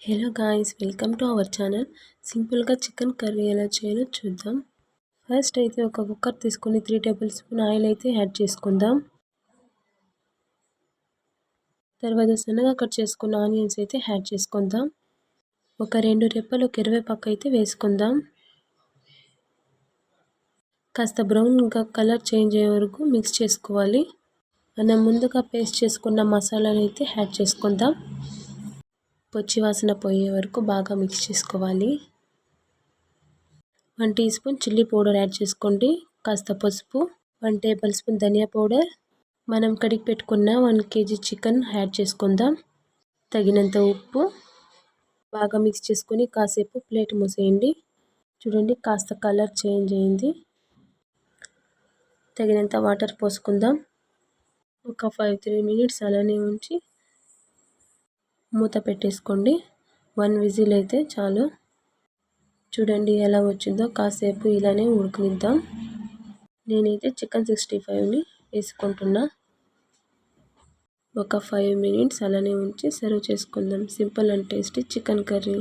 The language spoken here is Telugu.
Hello guys, welcome to our channel. సింపుల్గా చికెన్ కర్రీ ఎలా చేయాలో చూద్దాం. ఫస్ట్ అయితే ఒక కుక్కర్ తీసుకొని 3 టేబుల్ స్పూన్ ఆయిల్ అయితే యాడ్ చేసుకుందాం. తర్వాత సన్నగా కట్ చేసుకున్న ఆనియన్స్ అయితే యాడ్ చేసుకుందాం. ఒక 2 రెప్పలు కరివేపాకు అయితే వేసుకుందాం. కాస్త బ్రౌన్గా కలర్ చేంజ్ అయ్యే వరకు మిక్స్ చేసుకోవాలి. మనం ముందుగా పేస్ట్ చేసుకున్న మసాలాలు అయితే యాడ్ చేసుకుందాం. పచ్చి వాసన పోయే వరకు బాగా మిక్స్ చేసుకోవాలి. 1 teaspoon chilli powder add చేసుకోండి. కాస్త పసుపు, 1 టేబుల్ స్పూన్ ధనియా పౌడర్, మనం కడిగి పెట్టుకున్న 1 కేజీ చికెన్ యాడ్ చేసుకుందాం. తగినంత ఉప్పు, బాగా మిక్స్ చేసుకొని కాసేపు ప్లేట్ మూసేయండి. చూడండి, కాస్త కలర్ చేంజ్ అయింది. తగినంత వాటర్ పోసుకుందాం. ఒక 5-3 మినిట్స్ అలానే ఉంచి మూత పెట్టేసుకోండి. 1 విజిల్ అయితే చాలు. చూడండి ఎలా వచ్చిందో, కాసేపు ఇలానే ఉడకనిద్దాం. నేనైతే చికెన్ 65ని వేసుకుంటున్నా. ఒక 5 మినిట్స్ అలానే ఉంచి సర్వ్ చేసుకుందాం. Simple and tasty chicken curry.